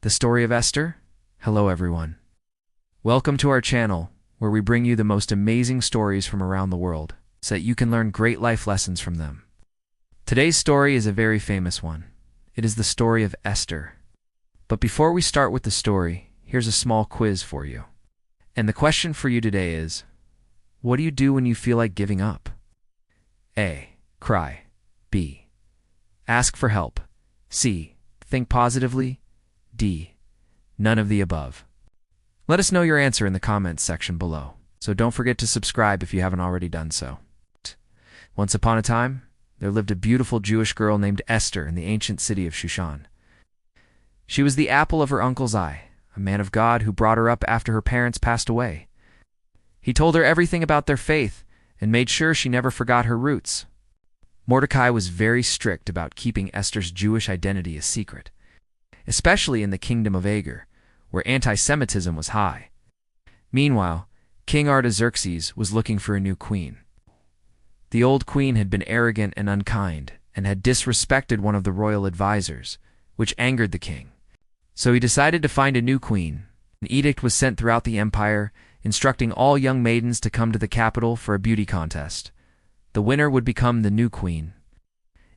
The Story of Esther? Hello everyone. Welcome to our channel, where we bring you the most amazing stories from around the world, so that you can learn great life lessons from them. Today's story is a very famous one. It is the story of Esther. But before we start with the story, here's a small quiz for you. And the question for you today is, what do you do when you feel like giving up? A. Cry. B. Ask for help. C. Think positively. D. None of the above. Let us know your answer in the comments section below, so don't forget to subscribe if you haven't already done so. Once upon a time, there lived a beautiful Jewish girl named Esther in the ancient city of Shushan. She was the apple of her uncle's eye, a man of God who brought her up after her parents passed away. He told her everything about their faith and made sure she never forgot her roots. Mordecai was very strict about keeping Esther's Jewish identity a secret, especially in the kingdom of Agar, where anti-Semitism was high. Meanwhile, King Artaxerxes was looking for a new queen. The old queen had been arrogant and unkind, and had disrespected one of the royal advisors, which angered the king. So he decided to find a new queen. An edict was sent throughout the empire, instructing all young maidens to come to the capital for a beauty contest. The winner would become the new queen.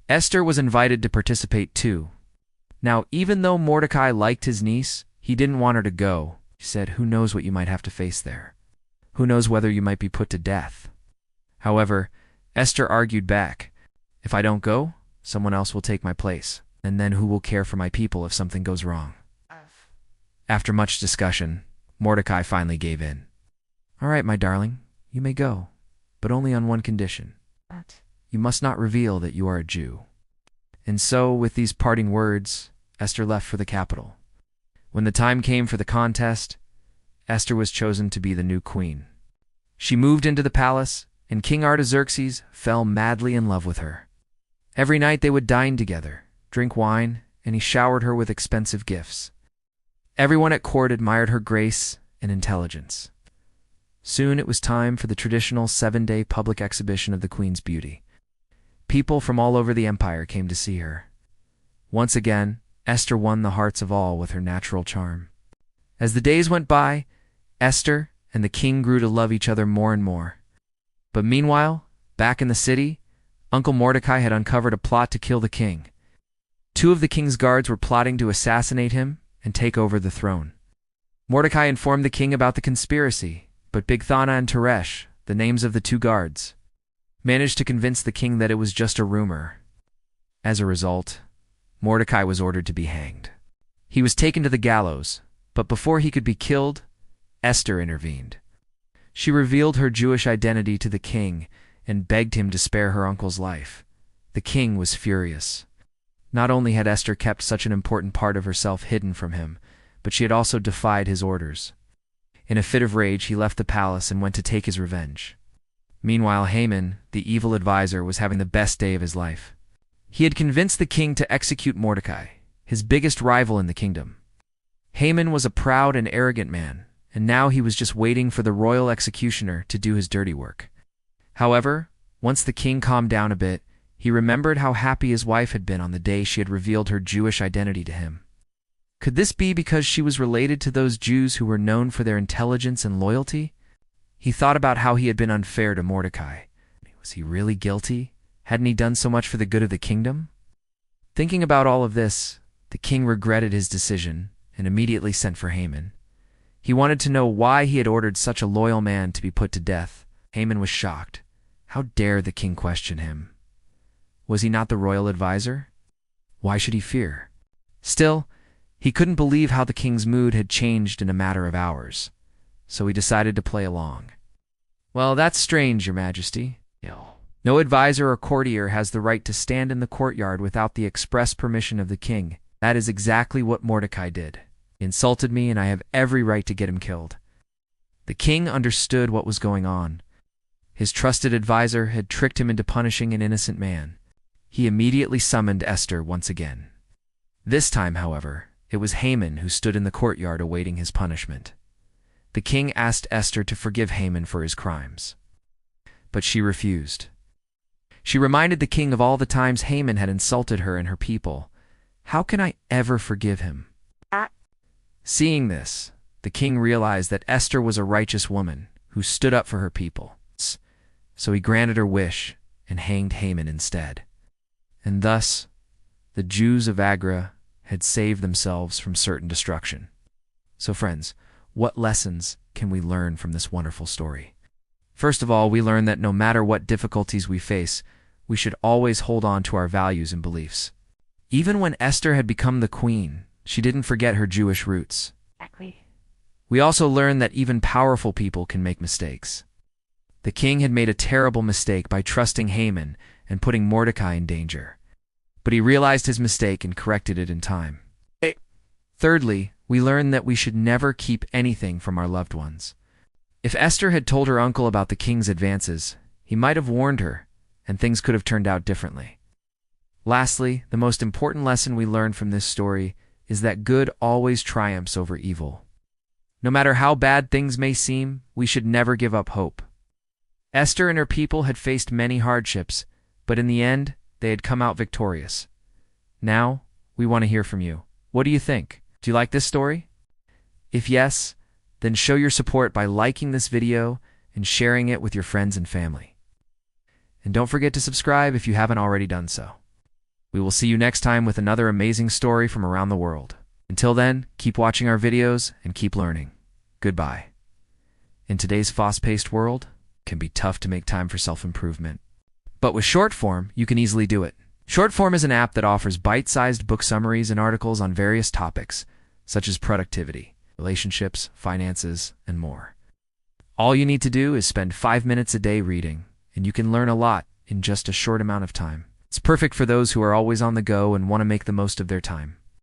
Esther was invited to participate too. Now, even though Mordecai liked his niece, he didn't want her to go. He said, "Who knows what you might have to face there? Who knows whether you might be put to death?" However, Esther argued back, "If I don't go, someone else will take my place, and then who will care for my people if something goes wrong?" After much discussion, Mordecai finally gave in. "All right, my darling, you may go, but only on one condition. You must not reveal that you are a Jew." And so, with these parting words, Esther left for the capital. When the time came for the contest, Esther was chosen to be the new queen. She moved into the palace, and King Artaxerxes fell madly in love with her. Every night they would dine together, drink wine, and he showered her with expensive gifts. Everyone at court admired her grace and intelligence. Soon it was time for the traditional 7-day public exhibition of the queen's beauty. People from all over the empire came to see her. Once again, Esther won the hearts of all with her natural charm. As the days went by, Esther and the king grew to love each other more and more. But meanwhile, back in the city, Uncle Mordecai had uncovered a plot to kill the king. 2 of the king's guards were plotting to assassinate him and take over the throne. Mordecai informed the king about the conspiracy, but Bigthana and Teresh, the names of the 2 guards, managed to convince the king that it was just a rumor. As a result, Mordecai was ordered to be hanged. He was taken to the gallows, but before he could be killed, Esther intervened. She revealed her Jewish identity to the king and begged him to spare her uncle's life. The king was furious. Not only had Esther kept such an important part of herself hidden from him, but she had also defied his orders. In a fit of rage, he left the palace and went to take his revenge. Meanwhile, Haman, the evil advisor, was having the best day of his life. He had convinced the king to execute Mordecai, his biggest rival in the kingdom. Haman was a proud and arrogant man, and now he was just waiting for the royal executioner to do his dirty work. However, once the king calmed down a bit, he remembered how happy his wife had been on the day she had revealed her Jewish identity to him. Could this be because she was related to those Jews who were known for their intelligence and loyalty? He thought about how he had been unfair to Mordecai. Was he really guilty? Hadn't he done so much for the good of the kingdom? Thinking about all of this, the king regretted his decision and immediately sent for Haman. He wanted to know why he had ordered such a loyal man to be put to death. Haman was shocked. How dare the king question him? Was he not the royal advisor? Why should he fear? Still, he couldn't believe how the king's mood had changed in a matter of hours, so he decided to play along. "Well, that's strange, your majesty. No advisor or courtier has the right to stand in the courtyard without the express permission of the king. That is exactly what Mordecai did. He insulted me, and I have every right to get him killed." The king understood what was going on. His trusted advisor had tricked him into punishing an innocent man. He immediately summoned Esther once again. This time, however, it was Haman who stood in the courtyard awaiting his punishment. The king asked Esther to forgive Haman for his crimes, but she refused. She reminded the king of all the times Haman had insulted her and her people. "How can I ever forgive him?" Seeing this, the king realized that Esther was a righteous woman who stood up for her people. So he granted her wish and hanged Haman instead. And thus, the Jews of Agra had saved themselves from certain destruction. So friends, what lessons can we learn from this wonderful story? First of all, we learn that no matter what difficulties we face, we should always hold on to our values and beliefs. Even when Esther had become the queen, she didn't forget her Jewish roots. Exactly. We also learn that even powerful people can make mistakes. The king had made a terrible mistake by trusting Haman and putting Mordecai in danger. But he realized his mistake and corrected it in time. Thirdly, we learn that we should never keep anything from our loved ones. If Esther had told her uncle about the king's advances, he might have warned her, and things could have turned out differently. Lastly, the most important lesson we learn from this story is that good always triumphs over evil. No matter how bad things may seem, we should never give up hope. Esther and her people had faced many hardships, but in the end, they had come out victorious. Now, we want to hear from you. What do you think? Do you like this story? If yes, then show your support by liking this video and sharing it with your friends and family. And don't forget to subscribe if you haven't already done so. We will see you next time with another amazing story from around the world. Until then, keep watching our videos and keep learning. Goodbye. In today's fast-paced world, it can be tough to make time for self-improvement. But with short form, you can easily do it. Short form is an app that offers bite-sized book summaries and articles on various topics, such as productivity, relationships, finances, and more. All you need to do is spend 5 minutes a day reading, and you can learn a lot in just a short amount of time. It's perfect for those who are always on the go and want to make the most of their time.